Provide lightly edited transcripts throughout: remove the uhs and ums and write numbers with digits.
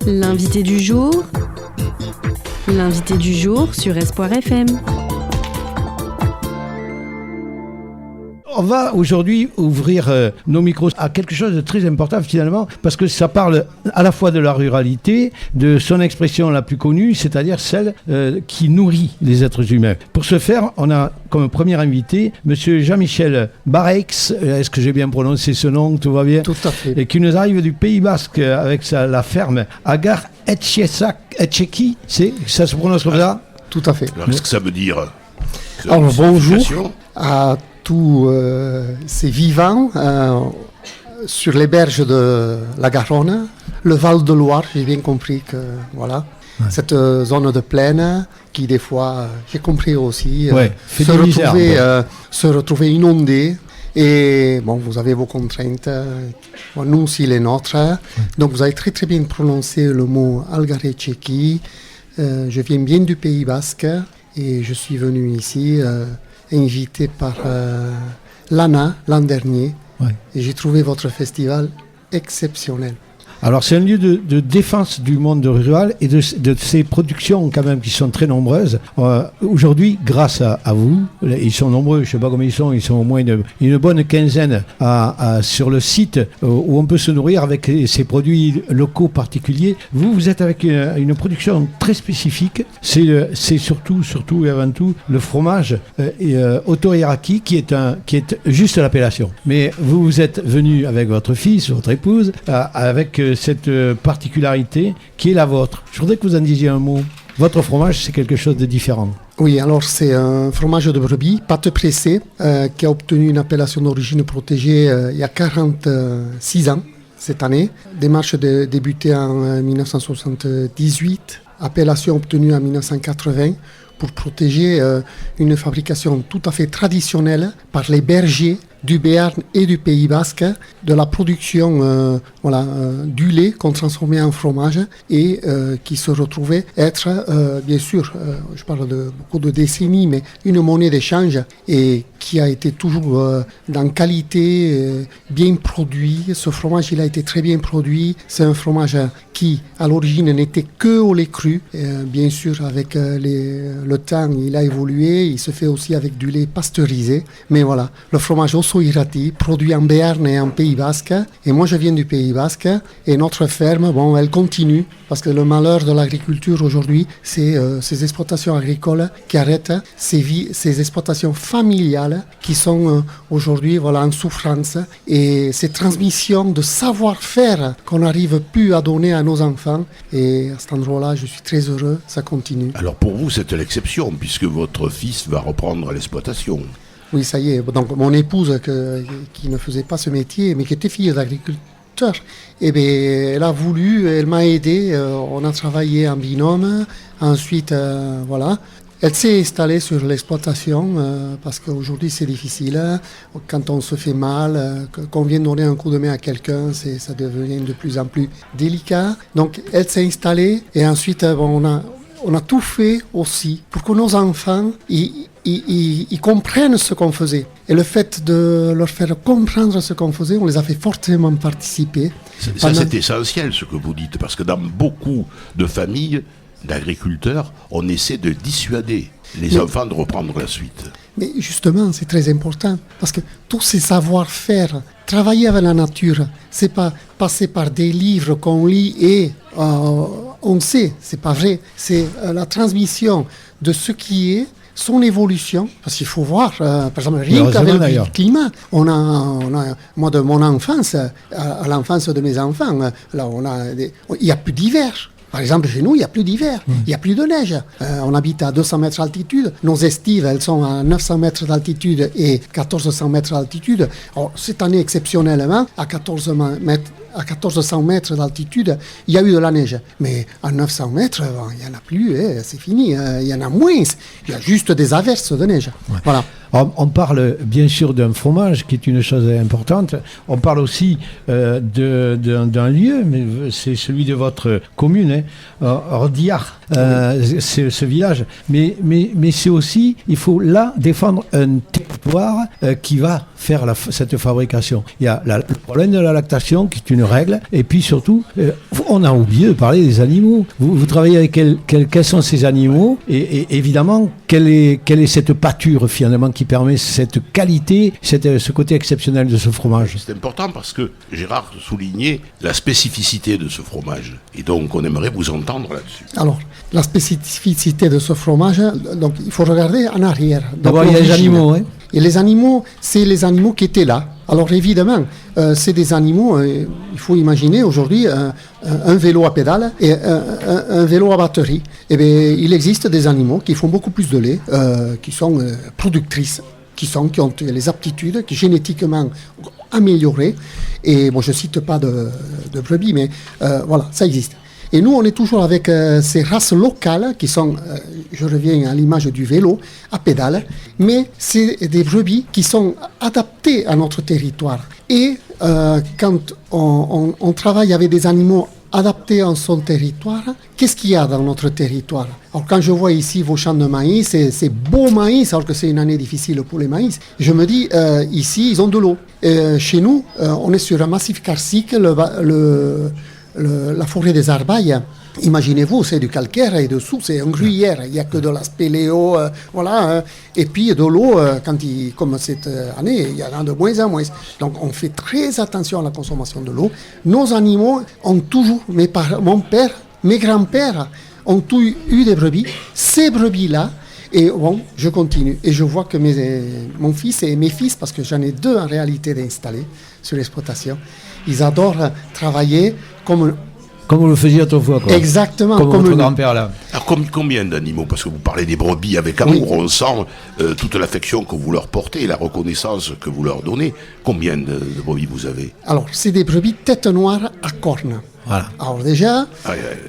L'invité du jour. L'invité du jour sur Espoir FM. On va aujourd'hui ouvrir nos micros à quelque chose de très important finalement, parce que ça parle à la fois de la ruralité, de son expression la plus connue, c'est-à-dire celle qui nourrit les êtres humains. Pour ce faire, on a comme premier invité Monsieur Jean-Michel Bareix, est-ce que j'ai bien prononcé ce nom, tout va bien? Tout à fait. Et qui nous arrive du Pays Basque avec la ferme Agar Etcheki, ça se prononce comme ça? Tout à fait. Alors, qu'est-ce que ça veut dire? Alors, bonjour à tous ces vivants sur les berges de la Garonne, le Val de Loire, j'ai bien compris que voilà, cette zone de plaine qui des fois, j'ai compris aussi, se retrouver inondée. Et bon, vous avez vos contraintes, nous aussi les nôtres. Donc vous avez très très bien prononcé le mot Algaretcheki. Je viens bien du Pays Basque et je suis venu ici invité par l'ANA l'an dernier. Et j'ai trouvé votre festival exceptionnel. Alors c'est un lieu de défense du monde rural et de ces productions quand même qui sont très nombreuses. Aujourd'hui, grâce à vous, ils sont nombreux, je ne sais pas combien ils sont au moins une bonne quinzaine sur le site où on peut se nourrir avec ces produits locaux particuliers. Vous êtes avec une production très spécifique. C'est surtout et avant tout le fromage Oto-Iraki qui est juste l'appellation. Mais vous êtes venu avec votre fils, votre épouse, avec cette particularité qui est la vôtre. Je voudrais que vous en disiez un mot. Votre fromage, c'est quelque chose de différent. Oui, alors c'est un fromage de brebis, pâte pressée, qui a obtenu une appellation d'origine protégée il y a 46 ans, cette année. Démarche débutée en 1978, appellation obtenue en 1980 pour protéger une fabrication tout à fait traditionnelle par les bergers du Béarn et du Pays Basque, de la production du lait qu'on transformait en fromage et qui se retrouvait être, bien sûr, je parle de beaucoup de décennies, mais une monnaie d'échange et qui a été toujours dans qualité, bien produit. Ce fromage, il a été très bien produit. C'est un fromage qui, à l'origine, n'était que au lait cru. Bien sûr, avec le temps, il a évolué. Il se fait aussi avec du lait pasteurisé. Mais voilà, le fromage Oto-Iraki, produit en Béarn et en Pays Basque. Et moi, je viens du Pays Basque. Et notre ferme, elle continue. Parce que le malheur de l'agriculture aujourd'hui, c'est ces exploitations agricoles qui arrêtent, ces exploitations familiales qui sont aujourd'hui en souffrance. Et ces transmissions de savoir-faire qu'on n'arrive plus à donner à nos enfants. Et à cet endroit-là, je suis très heureux, ça continue. Alors pour vous, c'est l'exception, puisque votre fils va reprendre l'exploitation. Oui, ça y est. Donc mon épouse, qui ne faisait pas ce métier, mais qui était fille d'agriculteur, elle a voulu, elle m'a aidé, on a travaillé en binôme. Ensuite, elle s'est installée sur l'exploitation parce qu'aujourd'hui c'est difficile. Quand on se fait mal, qu'on vient donner un coup de main à quelqu'un, ça devient de plus en plus délicat. Donc elle s'est installée et ensuite on a tout fait aussi pour que nos enfants ils comprennent ce qu'on faisait. Et le fait de leur faire comprendre ce qu'on faisait, on les a fait fortement participer. Ça c'est essentiel ce que vous dites, parce que dans beaucoup de familles d'agriculteurs, on essaie de dissuader les enfants de reprendre la suite. Mais justement, c'est très important, parce que tous ces savoir-faire, travailler avec la nature, c'est pas passer par des livres qu'on lit et on sait, c'est pas vrai. C'est la transmission de ce qui est, son évolution, parce qu'il faut voir, par exemple, rien qu'avec le climat, on a, moi de mon enfance, à l'enfance de mes enfants, là, il n'y a plus d'hiver. Par exemple, chez nous, il n'y a plus d'hiver, il n'y a plus de neige. On habite à 200 mètres d'altitude. Nos estives, elles sont à 900 mètres d'altitude et 1400 mètres d'altitude. Alors, cette année, exceptionnellement, à 1400 mètres d'altitude, il y a eu de la neige. Mais à 900 mètres, il n'y en a plus, c'est fini. Il y en a moins. Il y a juste des averses de neige. Ouais. Voilà. On parle bien sûr d'un fromage qui est une chose importante. On parle aussi d'un lieu, mais c'est celui de votre commune, Ordiar, c'est ce village. Mais c'est aussi, il faut là défendre un territoire qui va faire cette fabrication. Il y a le problème de la lactation qui est une règle, et puis surtout, on a oublié de parler des animaux. Vous travaillez avec quels sont ces animaux, et évidemment, quelle est cette pâture finalement qui permet cette qualité, ce côté exceptionnel de ce fromage. C'est important parce que Gérard soulignait la spécificité de ce fromage, et donc on aimerait vous entendre là-dessus. Alors, la spécificité de ce fromage, donc il faut regarder en arrière. D'abord, il y a les animaux, hein. Et les animaux, c'est les animaux qui étaient là. Alors évidemment, c'est des animaux, il faut imaginer aujourd'hui un vélo à pédale et un vélo à batterie. Et bien, il existe des animaux qui font beaucoup plus de lait, qui sont productrices, qui ont les aptitudes, qui génétiquement améliorées. Et bon, je ne cite pas de brebis, mais voilà, ça existe. Et nous, on est toujours avec ces races locales qui sont, je reviens à l'image du vélo, à pédale, mais c'est des brebis qui sont adaptées à notre territoire. Et quand on travaille avec des animaux adaptés à son territoire, qu'est-ce qu'il y a dans notre territoire? Alors quand je vois ici vos champs de maïs, c'est beau maïs, alors que c'est une année difficile pour les maïs, je me dis, ici, ils ont de l'eau. Chez nous, on est sur un massif karstique, la forêt des Arbailles, imaginez-vous, c'est du calcaire et dessous c'est un gruyère, il n'y a que de la spéléo, voilà, et puis de l'eau, comme cette année, il y en a de moins en moins. Donc on fait très attention à la consommation de l'eau. Nos animaux ont toujours, mon père, mes grands-pères ont tous eu des brebis, ces brebis-là. Et bon, je continue. Et je vois que mon fils et mes fils, parce que j'en ai deux en réalité d'installés sur l'exploitation, ils adorent travailler comme vous le faisiez autrefois, quoi. Exactement. Comme votre grand-père, là. Alors combien d'animaux? Parce que vous parlez des brebis avec amour, on sent toute l'affection que vous leur portez, la reconnaissance que vous leur donnez. Combien de brebis vous avez? Alors, c'est des brebis tête noire à cornes. Voilà. Alors déjà,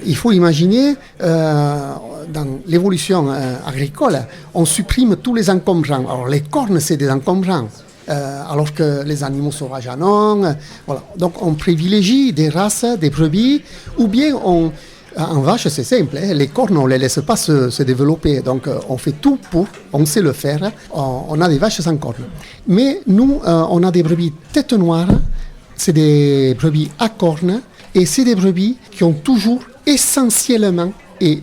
il faut imaginer, dans l'évolution agricole, on supprime tous les encombrants. Alors les cornes, c'est des encombrants. Alors que les animaux sauvages en ont. Voilà. Donc on privilégie des races, des brebis, ou bien en vache, c'est simple, hein, les cornes, on ne les laisse pas se développer. Donc on fait tout on sait le faire, on a des vaches sans cornes. Mais nous, on a des brebis tête noire, c'est des brebis à cornes, et c'est des brebis qui ont toujours essentiellement et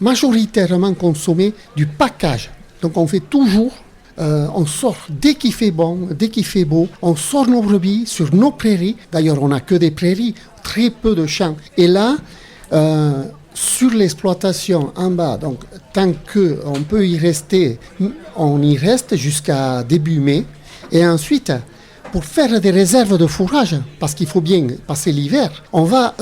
majoritairement consommé du package. Donc on fait toujours, on sort dès qu'il fait bon, dès qu'il fait beau, on sort nos brebis sur nos prairies. D'ailleurs, on n'a que des prairies, très peu de champs. Et là, sur l'exploitation en bas, donc tant qu'on peut y rester, on y reste jusqu'à début mai. Et ensuite, pour faire des réserves de fourrage, parce qu'il faut bien passer l'hiver, on va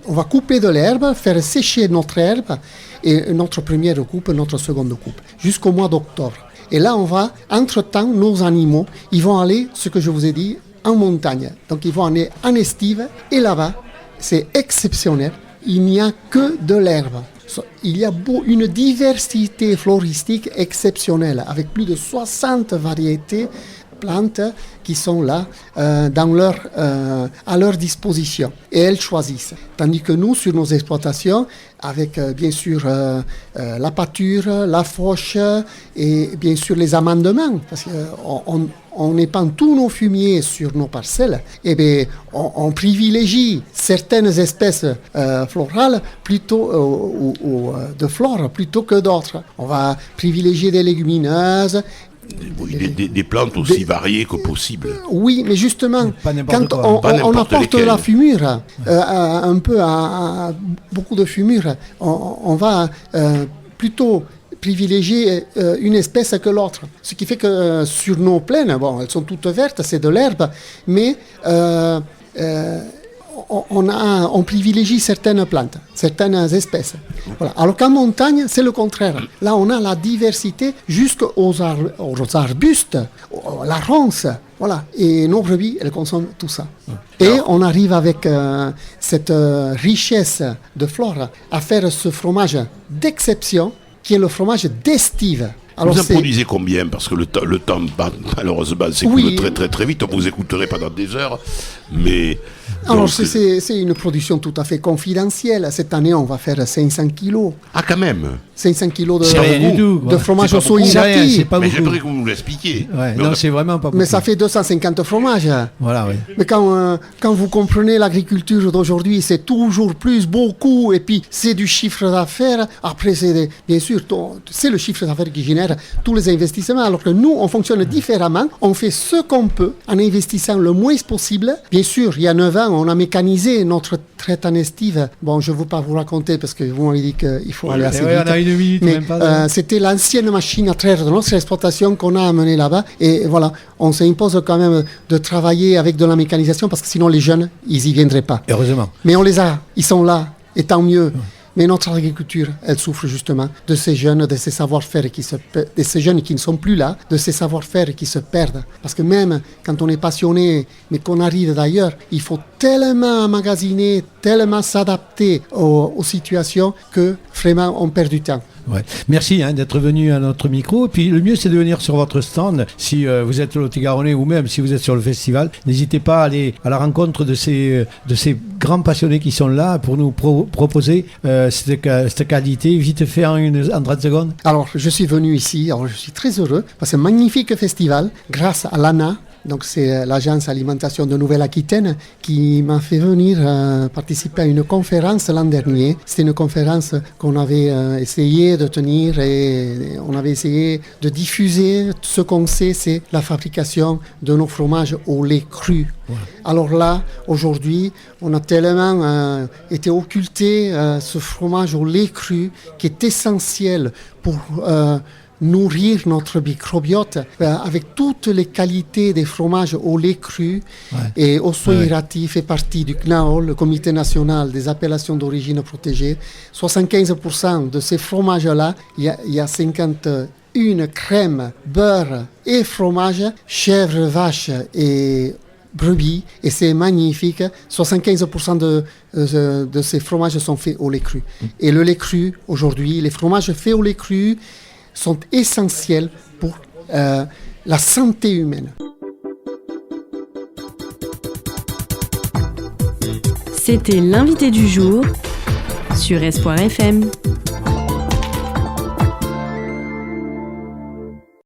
on va couper de l'herbe, faire sécher notre herbe, et notre première coupe, notre seconde coupe, jusqu'au mois d'octobre. Et là, on va, entre-temps, nos animaux, ils vont aller, ce que je vous ai dit, en montagne. Donc, ils vont aller en estive, et là-bas, c'est exceptionnel, il n'y a que de l'herbe. Il y a une diversité floristique exceptionnelle, avec plus de 60 variétés plantes qui sont là à leur disposition, et elles choisissent. Tandis que nous, sur nos exploitations, avec bien sûr la pâture, la fauche et bien sûr les amendements, parce qu'on épand tous nos fumiers sur nos parcelles, et bien on privilégie certaines espèces florales plutôt ou de flore plutôt que d'autres. On va privilégier des légumineuses. Des plantes aussi variées que possible. Oui, mais justement, quand on apporte la fumure, un peu à beaucoup de fumure, on va plutôt privilégier une espèce que l'autre. Ce qui fait que sur nos plaines, bon, elles sont toutes vertes, c'est de l'herbe, mais on privilégie certaines plantes, certaines espèces. Voilà. Alors qu'en montagne, c'est le contraire. Là, on a la diversité jusqu'aux arbustes, la ronce. Voilà. Et nos brebis, elles consomment tout ça. Et on arrive avec cette richesse de flore à faire ce fromage d'exception qui est le fromage d'estive. Alors vous en produisez combien? Parce que le temps, malheureusement, s'écoule très très très vite. On vous écouterait pendant des heures. Mais alors c'est une production tout à fait confidentielle. Cette année, on va faire 500 kilos. Ah, quand même. 500 kilos C'est rien du tout, quoi. de fromage C'est pas au soya beaucoup. C'est rien, râti. c'est pas Mais beaucoup. j'aimerais que vous nous l'expliquiez. Ouais, Mais non, on a- c'est vraiment pas beaucoup. Mais ça fait 250 fromages. Voilà, oui. Mais quand vous comprenez l'agriculture d'aujourd'hui, c'est toujours plus, beaucoup, et puis c'est du chiffre d'affaires. Après, bien sûr, c'est le chiffre d'affaires qui génère tous les investissements, alors que nous, on fonctionne différemment. On fait ce qu'on peut en investissant le moins possible. Bien sûr, il y a 9 ans, on a mécanisé notre traite en estive. Bon, je ne veux pas vous raconter parce que vous m'avez dit qu'il faut aller assez Ouais, vite. on a 1 minute, Mais même pas. c'était l'ancienne machine à traire de notre exploitation qu'on a amenée là-bas. Et voilà, on s'impose quand même de travailler avec de la mécanisation parce que sinon les jeunes, ils n'y viendraient pas. Heureusement. Mais on les a, ils sont là, et tant mieux. Mais notre agriculture, elle souffre justement de ces jeunes, de ces savoir-faire de ces jeunes qui ne sont plus là, de ces savoir-faire qui se perdent. Parce que même quand on est passionné, mais qu'on arrive d'ailleurs, il faut tellement emmagasiner, tellement s'adapter aux situations que vraiment on perd du temps. Ouais. Merci d'être venu à notre micro. Et puis le mieux, c'est de venir sur votre stand. Si vous êtes Lot-et-Garonnais ou même si vous êtes sur le festival, n'hésitez pas à aller à la rencontre de ces grands passionnés qui sont là pour nous proposer cette qualité. Vite fait en 30 secondes. Alors, je suis venu ici, alors je suis très heureux, parce que c'est un magnifique festival, grâce à l'ANA. Donc c'est l'agence alimentation de Nouvelle-Aquitaine qui m'a fait venir participer à une conférence l'an dernier. C'était une conférence qu'on avait essayé de tenir et on avait essayé de diffuser ce qu'on sait, c'est la fabrication de nos fromages au lait cru. Ouais. Alors là, aujourd'hui, on a tellement été occulté ce fromage au lait cru qui est essentiel pour nourrir notre microbiote avec toutes les qualités des fromages au lait cru. Ouais. Et Ossoy Rati fait partie du CNAO, le Comité national des appellations d'origine protégée. 75% de ces fromages-là, il y a 51 crèmes, beurre et fromage, chèvre, vache et brebis, et c'est magnifique. 75% de ces fromages sont faits au lait cru. Et le lait cru, aujourd'hui, les fromages faits au lait cru sont essentiels pour la santé humaine. C'était l'invité du jour sur Espoir FM.